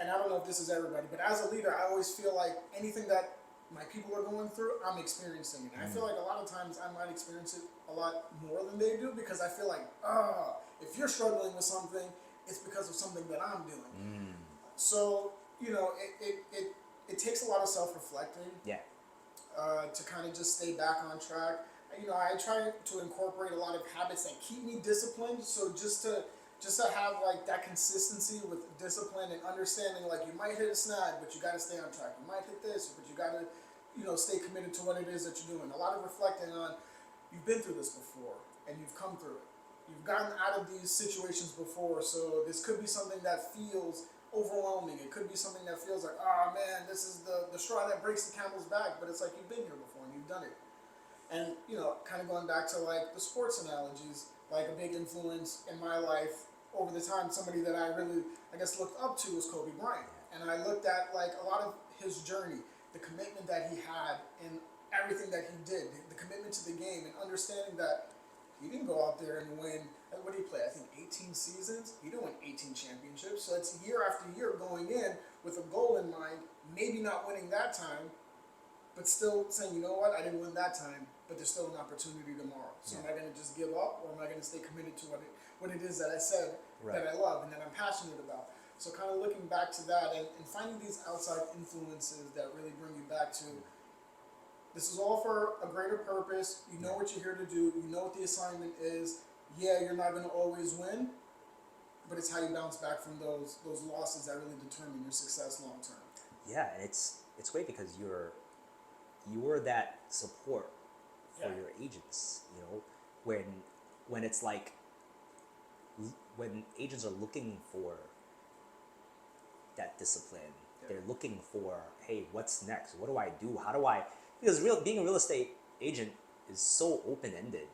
and I don't know if this is everybody, but as a leader, I always feel like anything that my people are going through, I'm experiencing it. And I feel like a lot of times I might experience it a lot more than they do, because I feel like, if you're struggling with something, it's because of something that I'm doing. So, it takes a lot of self-reflecting. Yeah. To kind of just stay back on track. I try to incorporate a lot of habits that keep me disciplined. So just to have like that consistency with discipline and understanding, like you might hit a snag, but you got to stay on track. You might hit this, but you got to, stay committed to what it is that you're doing. A lot of reflecting on, you've been through this before and you've come through it. You've gotten out of these situations before, so this could be something that feels overwhelming. It could be something that feels like, oh man, this is the straw that breaks the camel's back, but it's like you've been here before and you've done it. And kind of going back to like the sports analogies, like a big influence in my life over the time, somebody that I really, I guess, looked up to was Kobe Bryant. And I looked at like a lot of his journey, the commitment that he had and everything that he did, the commitment to the game, and understanding that he didn't go out there and win, what did he play? I think 18 seasons. He didn't win 18 championships. So it's year after year going in with a goal in mind, maybe not winning that time, but still saying, you know what, I didn't win that time, but there's still an opportunity tomorrow. So am I going to just give up, or am I going to stay committed to what it is that I said that I love and that I'm passionate about? So kind of looking back to that and finding these outside influences that really bring you back to, this is all for a greater purpose. You know what you're here to do. You know what the assignment is. Yeah, you're not going to always win, but it's how you bounce back from those losses that really determine your success long term. Yeah, and it's great because you're that support for your agents. When it's like when agents are looking for that discipline, they're looking for, hey, what's next? What do I do? How do I? Because being a real estate agent is so open-ended,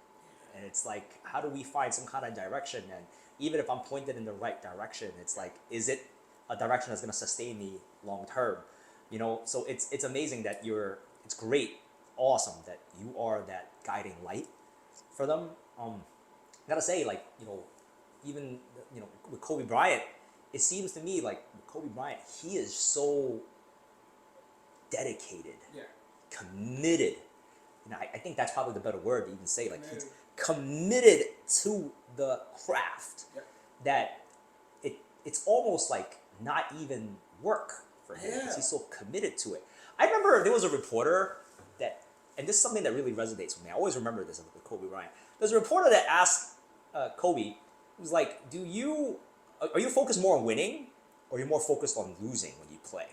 and it's like, how do we find some kind of direction? And even if I'm pointed in the right direction, it's like, is it a direction that's going to sustain me long term? So it's amazing that it's great, awesome that you are that guiding light for them. I gotta say, like, even with Kobe Bryant, it seems to me like with Kobe Bryant, he is so dedicated. Committed. I think that's probably the better word to even say. Like, he's committed to the craft that it's almost like not even work for him because he's so committed to it. I remember there was a reporter that, and this is something that really resonates with me. I always remember this with Kobe Bryant. There's a reporter that asked Kobe, he was like, are you focused more on winning, or are you more focused on losing when you play?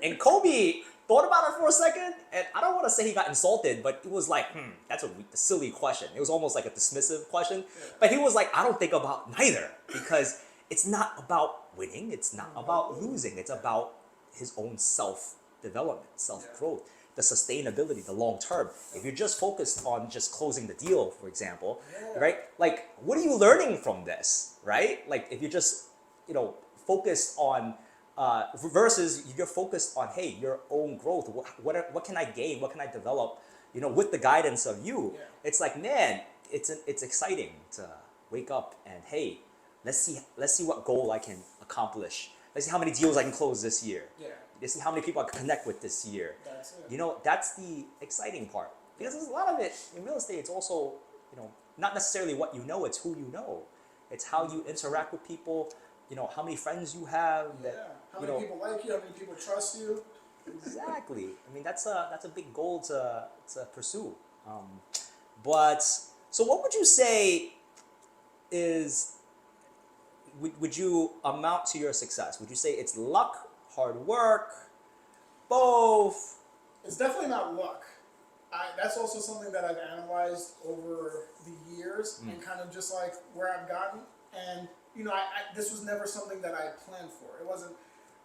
And Kobe thought about it for a second, and I don't want to say he got insulted, but it was like, that's a silly question. It was almost like a dismissive question. Yeah. But he was like, I don't think about neither, because it's not about winning, it's not about losing, it's about his own self-development, self-growth, the sustainability, the long term. If you're just focused on just closing the deal, for example, right? Like, what are you learning from this, right? Like, if you're just, focused on, versus you're focused on, hey, your own growth. What can I gain? What can I develop? With the guidance of you. Yeah. It's like, man, it's exciting to wake up and, hey, let's see what goal I can accomplish. Let's see how many deals I can close this year. Yeah. Let's see how many people I can connect with this year. That's it. That's the exciting part. Because there's a lot of it in real estate. It's also, not necessarily what you know. It's who you know. It's how you interact with people. How many friends you have. How many people like you? How many people trust you? Exactly. I mean, that's a big goal to pursue. But so, what would you say is? Would you amount to your success? Would you say it's luck, hard work, both? It's definitely not luck. That's also something that I've analyzed over the years and kind of just like where I've gotten. And this was never something that I planned for.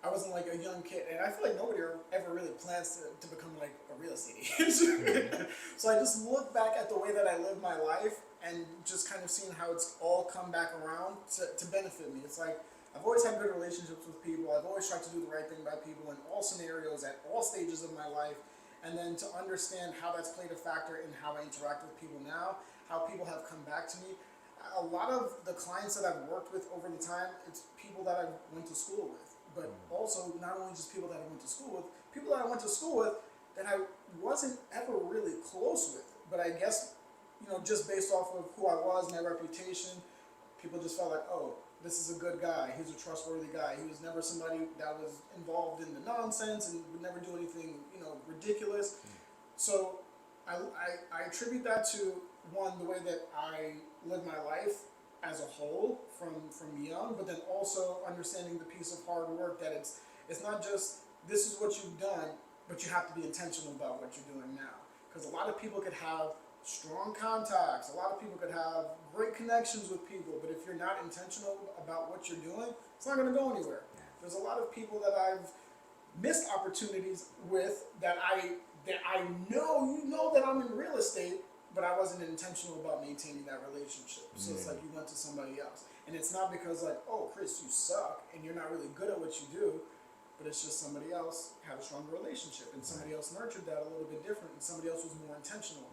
I wasn't like a young kid, and I feel like nobody ever really plans to become like a real estate agent. So I just look back at the way that I lived my life and just kind of seeing how it's all come back around to benefit me. It's like I've always had good relationships with people. I've always tried to do the right thing by people in all scenarios, at all stages of my life. And then to understand how that's played a factor in how I interact with people now, how people have come back to me. A lot of the clients that I've worked with over the time, it's people that I went to school with. But also not only just people that I went to school with, people that I went to school with that I wasn't ever really close with. But I guess, just based off of who I was, my reputation, people just felt like, oh, this is a good guy. He's a trustworthy guy. He was never somebody that was involved in the nonsense and would never do anything, ridiculous. So I attribute that to, one, the way that I live my life as a whole from young, but then also understanding the piece of hard work that it's not just this is what you've done, but you have to be intentional about what you're doing now. Because a lot of people could have strong contacts, a lot of people could have great connections with people, but if you're not intentional about what you're doing, it's not going to go anywhere. There's a lot of people that I've missed opportunities with that I know that I'm in real estate, but I wasn't intentional about maintaining that relationship. So it's like you went to somebody else. And it's not because like, oh, Chris, you suck and you're not really good at what you do, but it's just somebody else had a stronger relationship and somebody else nurtured that a little bit different and somebody else was more intentional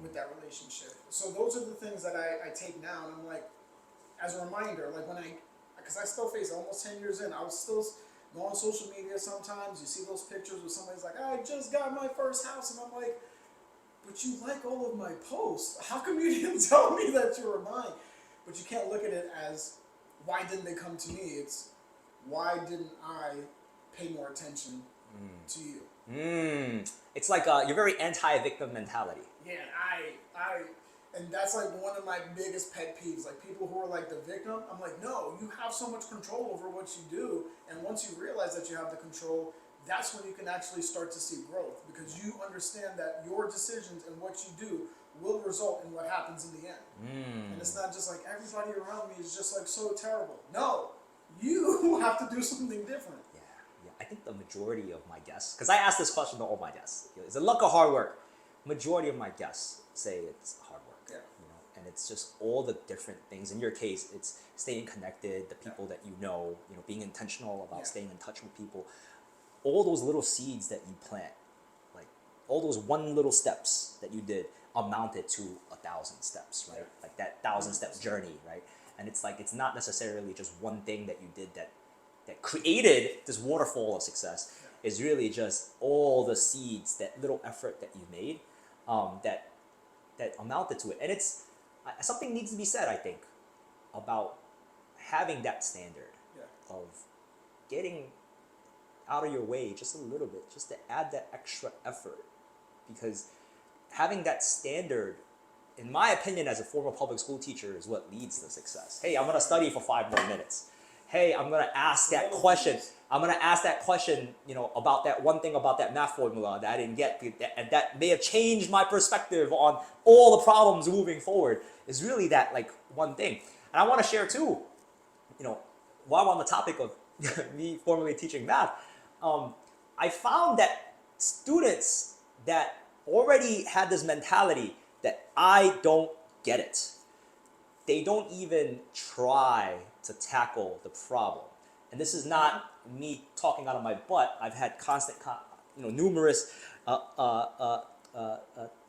with that relationship. So those are the things that I take now, and I'm like, as a reminder, like because I still face almost 10 years in, I was still go on social media sometimes, you see those pictures where somebody's like, I just got my first house, and I'm like, but you like all of my posts. How come you didn't tell me that you were mine? But you can't look at it as, why didn't they come to me? It's, why didn't I pay more attention to you? It's like you're very anti-victim mentality. Yeah, and that's like one of my biggest pet peeves. Like people who are like the victim, I'm like, no, you have so much control over what you do. And once you realize that you have the control, that's when you can actually start to see growth, because you understand that your decisions and what you do will result in what happens in the end. And it's not just like everybody around me is just like so terrible. No, you have to do something different. Yeah. I think the majority of my guests, because I ask this question to all my guests, is it luck or hard work? Majority of my guests say it's hard work. Yeah. And it's just all the different things. In your case, it's staying connected, the people that you know, being intentional about staying in touch with people. All those little seeds that you plant, like all those one little steps that you did amounted to 1,000 steps, right? Like that 1,000-step journey, right? And it's like, it's not necessarily just one thing that you did that created this waterfall of success. It's really just all the seeds, that little effort that you made, that amounted to it. And it's something needs to be said, I think, about having that standard of getting out of your way just a little bit, just to add that extra effort. Because having that standard, in my opinion, as a former public school teacher, is what leads to success. Hey, I'm going to study for 5 more minutes. hey, I'm gonna ask that question. I'm gonna ask that question, about that one thing about that math formula that I didn't get, and that may have changed my perspective on all the problems moving forward. Is really that like one thing. And I want to share too, while I'm on the topic of me formally teaching math, I found that students that already had this mentality that I don't get it, they don't even try to tackle the problem. And this is not me talking out of my butt. I've had numerous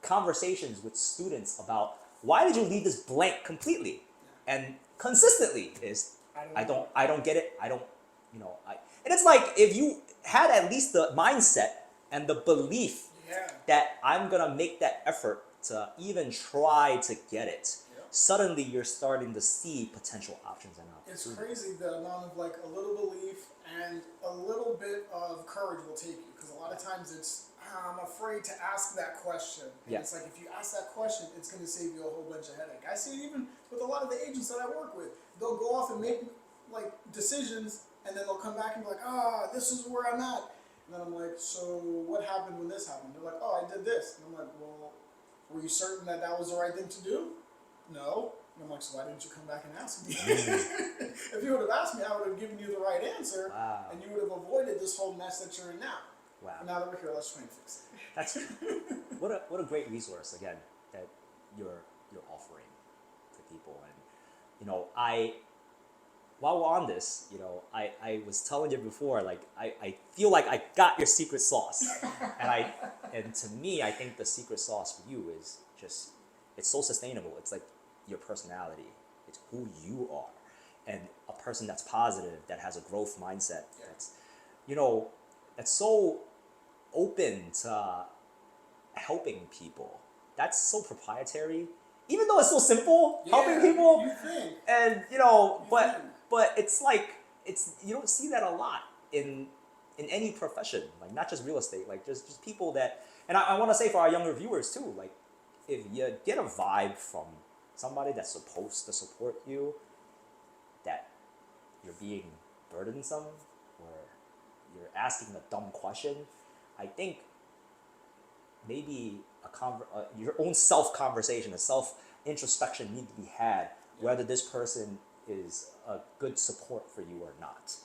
conversations with students about why did you leave this blank completely, and consistently is I don't get it. I don't, and it's like if you had at least the mindset and the belief that I'm gonna make that effort to even try to get it. Suddenly you're starting to see potential options and opportunities. It's crazy the amount of like a little belief and a little bit of courage will take you, because a lot of times it's I'm afraid to ask that question. And it's like if you ask that question, it's going to save you a whole bunch of headache. I see it even with a lot of the agents that I work with. They'll go off and make like decisions, and then they'll come back and be like, this is where I'm at. And then I'm like, so what happened when this happened? They're like, I did this. And I'm like, well, were you certain that that was the right thing to do? No. And I'm like, so why didn't you come back and ask me? If you would have asked me, I would have given you the right answer, and you would have avoided this whole mess that you're in now. Wow. And now that we're here, let's try and fix it. That's what a great resource again that you're offering to people. And while we're on this, I was telling you before, like I feel like I got your secret sauce, and to me, I think the secret sauce for you is just it's so sustainable. It's like your personality. It's who you are, and a person that's positive, that has a growth mindset. That's that's so open to helping people. That's so proprietary, even though it's so simple, helping people. You think. And but it's like you don't see that a lot in any profession, like not just real estate, like just people that. And I want to say for our younger viewers too, like if you get a vibe from somebody that's supposed to support you, that you're being burdensome or you're asking a dumb question, I think maybe your own self-conversation, a self-introspection need to be had, whether this person is a good support for you or not.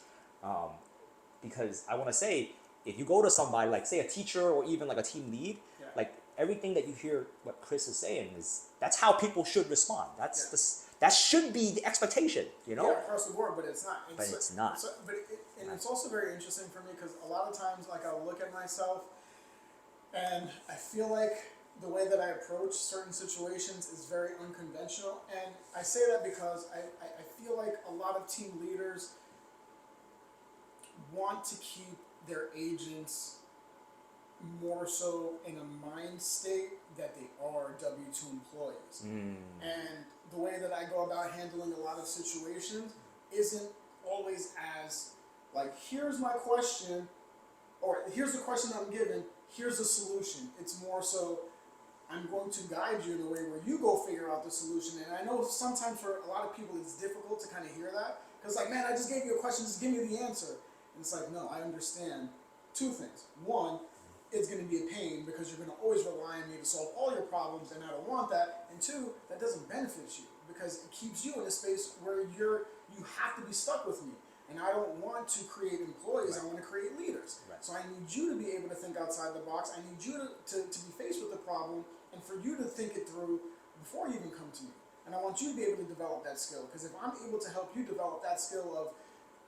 Because I want to say, if you go to somebody, like say a teacher or even like a team lead, like everything that you hear what Chris is saying that's how people should respond. That should be the expectation, Yeah, across the board, but it's not. It's not. It's also very interesting for me because a lot of times, like I'll look at myself, and I feel like the way that I approach certain situations is very unconventional. And I say that because I feel like a lot of team leaders want to keep their agents more so in a mind state that they are W-2 employees. And the way that I go about handling a lot of situations isn't always as like, here's my question, or here's the question I'm given, here's the solution. It's more so, I'm going to guide you in a way where you go figure out the solution. And I know sometimes for a lot of people it's difficult to kind of hear that, because like, man, I just gave you a question, just give me the answer. And it's like, no, I understand two things. One, it's going to be a pain because you're going to always rely on me to solve all your problems, and I don't want that. And two, that doesn't benefit you because it keeps you in a space where you have to be stuck with me. And I don't want to create employees, I want to create leaders. So I need you to be able to think outside the box. I need you to be faced with the problem and for you to think it through before you even come to me. And I want you to be able to develop that skill, because if I'm able to help you develop that skill of,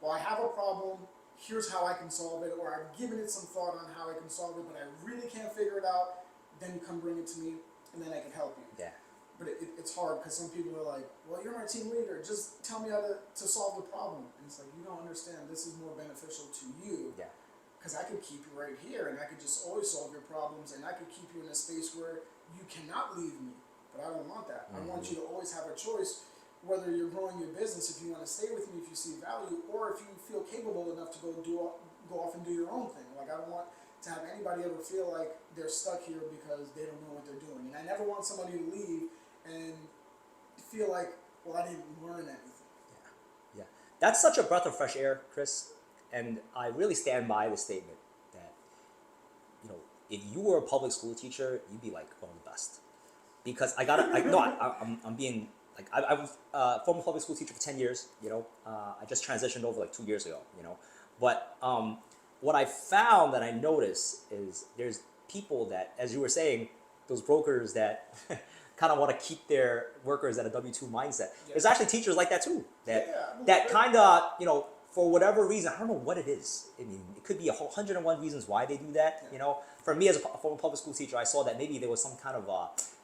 well, I have a problem, here's how I can solve it, or I've given it some thought on how I can solve it, but I really can't figure it out, then you come bring it to me, and then I can help you. Yeah. But it's hard, because some people are like, well, you're my team leader, just tell me how to solve the problem. And it's like, you don't understand, this is more beneficial to you. Yeah. Because I could keep you right here, and I could just always solve your problems, and I could keep you in a space where you cannot leave me. But I don't want that. I want you to always have a choice, whether you're growing your business, if you want to stay with me, if you see value, or if you feel capable enough to go off and do your own thing. Like, I don't want to have anybody ever feel like they're stuck here because they don't know what they're doing. And I never want somebody to leave and feel like, well, I didn't learn anything. Yeah. that's such a breath of fresh air, Chris, and I really stand by the statement that, you know, if you were a public school teacher, you'd be like one of the best. Because I'm being like I was a former public school teacher for 10 years. You know, I just transitioned over like 2 years ago. You know, but what I found that I notice is there's people that, as you were saying, those brokers that kind of want to keep their workers at a W-2 mindset. Yeah. There's actually teachers like that too. That Yeah, kind of, you know, for whatever reason, I don't know what it is. I mean, it could be 101 reasons why they do that. Yeah. You know, for me as a former public school teacher, I saw that maybe there was some kind of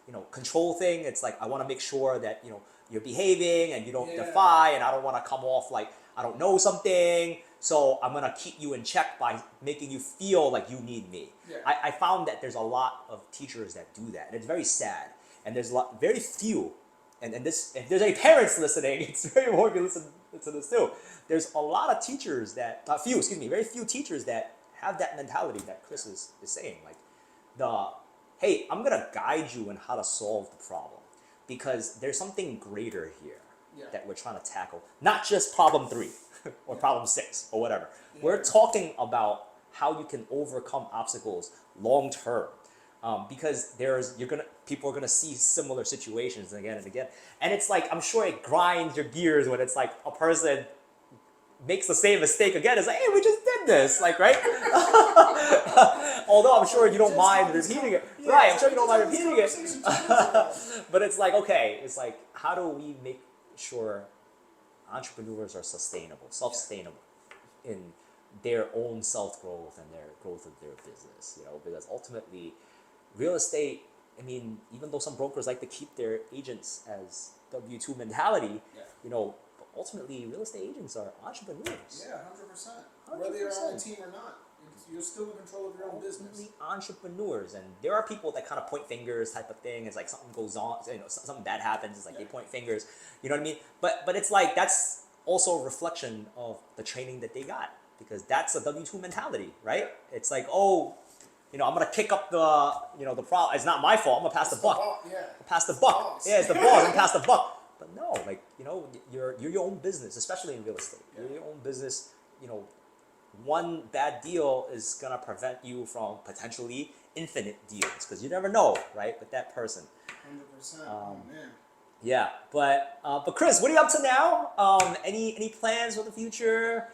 you know, control thing. It's like, I want to make sure that, you know, you're behaving and you don't Yeah. defy, and I don't want to come off like I don't know something. So I'm going to keep you in check by making you feel like you need me. Yeah. I found that there's a lot of teachers that do that, and it's very sad. And there's very few, and this, if there's any parents listening, it's very important you listen to this too. There's a lot of teachers that, very few teachers that have that mentality that Chris is saying. Like, hey, I'm gonna guide you in how to solve the problem, because there's something greater here that we're trying to tackle. Not just problem 3 or problem 6 or whatever. Yeah. We're talking about how you can overcome obstacles long term. Because people are gonna see similar situations again and again, and it's like, I'm sure it grinds your gears when it's like a person makes the same mistake again. It's like, hey, we just did this, like, right? Although I'm sure you don't mind repeating it, right? I'm sure you don't mind repeating it, but it's like, okay, it's like, how do we make sure entrepreneurs are sustainable, self-sustainable in their own self-growth and their growth of their business, you know? Because ultimately, real estate, I mean, even though some brokers like to keep their agents as W-2 mentality, you know, but ultimately real estate agents are entrepreneurs. Yeah, 100%. Whether you're on a team or not, you're still in control of your own business. Ultimately entrepreneurs, and there are people that kind of point fingers type of thing. It's like something goes on, you know, something bad happens. It's like they point fingers. You know what I mean? But it's like, that's also a reflection of the training that they got, because that's a W-2 mentality, right? It's like, oh, you know, I'm gonna kick up the, you know, the problem. It's not my fault. I'm gonna pass the buck. Pass the buck. Yeah, it's the ball. I'm pass the buck. But no, like, you know, you're your own business, especially in real estate. You're your own business. You know, one bad deal is gonna prevent you from potentially infinite deals, because you never know, right, with that person. 100%. Oh man. Yeah, but Chris, what are you up to now? Any plans for the future?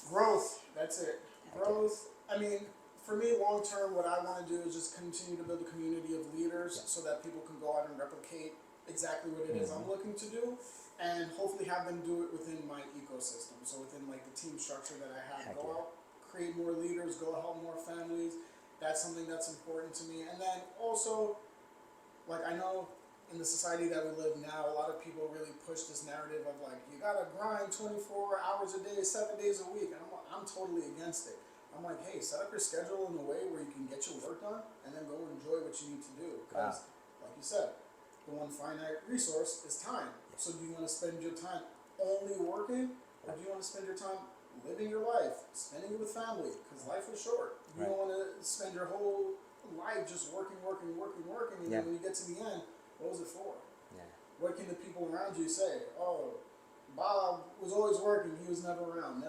Growth. That's it. Growth. I mean, for me, long term, what I want to do is just continue to build a community of leaders so that people can go out and replicate exactly what it is I'm looking to do, and hopefully have them do it within my ecosystem. So within like the team structure that I have, go out, create more leaders, go help more families. That's something that's important to me. And then also, like, I know in the society that we live now, a lot of people really push this narrative of like, you gotta grind 24 hours a day, 7 days a week, and I'm totally against it. I'm like, hey, set up your schedule in a way where you can get your work done and then go enjoy what you need to do. Because, like you said, the one finite resource is time. So do you want to spend your time only working, or do you want to spend your time living your life, spending it with family? Because life is short. You don't want to spend your whole life just working, and then when you get to the end, what was it for? What can the people around you say? Oh, Bob was always working, he was never around,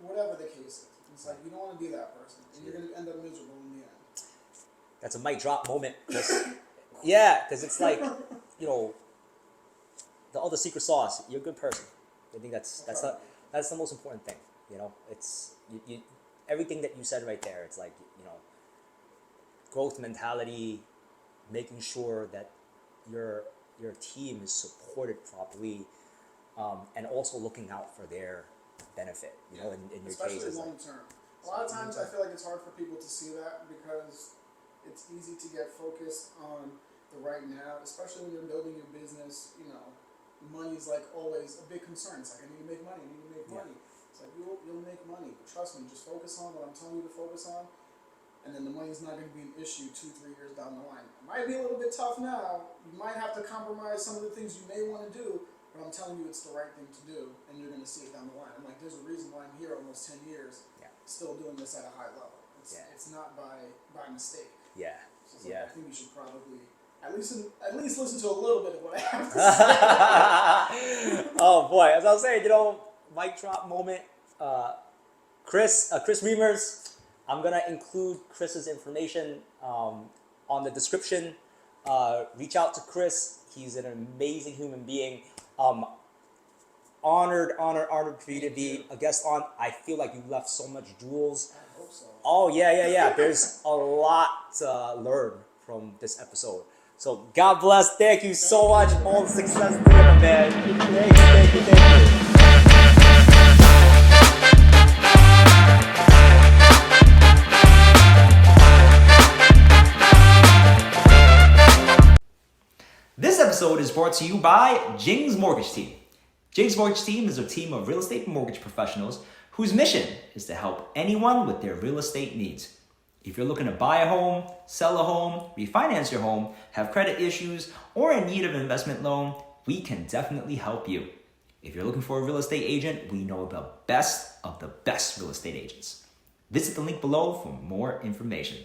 whatever the case is. It's like, you don't want to be that person, and you're going to end up miserable in the end. That's a mic drop moment. Yeah, because it's like, you know, the other secret sauce. You're a good person. I think that's the most important thing. You know, it's you everything that you said right there. It's like, you know, growth mentality, making sure that your team is supported properly, and also looking out for their benefit, you know, in your case. Especially long term. A lot of times I feel like it's hard for people to see that, because it's easy to get focused on the right now, especially when you're building your business. You know, money is like always a big concern. It's like, I need to make money, It's like, you'll make money. Trust me, just focus on what I'm telling you to focus on, and then the money's not going to be an issue 2-3 years down the line. It might be a little bit tough now. You might have to compromise some of the things you may want to do, but I'm telling you it's the right thing to do, and you're going to see it down the line. I'm like, there's a reason why I'm here almost 10 years, still doing this at a high level. It's not by mistake. So I think you should probably at least listen to a little bit of what I have to say. Oh boy, as I was saying, you know, mic drop moment. Chris Reimers. I'm gonna include Chris's information on the description. Reach out to Chris. He's an amazing human being. Honored for you to be a guest on. I feel like you left so much jewels. I hope so. Oh yeah. There's a lot to learn from this episode. So God bless. Thank you so much. All the success to you, man. Thank you. This episode is brought to you by Jing's Mortgage Team. Jing's Mortgage Team is a team of real estate mortgage professionals whose mission is to help anyone with their real estate needs. If you're looking to buy a home, sell a home, refinance your home, have credit issues, or in need of an investment loan, we can definitely help you. If you're looking for a real estate agent, we know the best of the best real estate agents. Visit the link below for more information.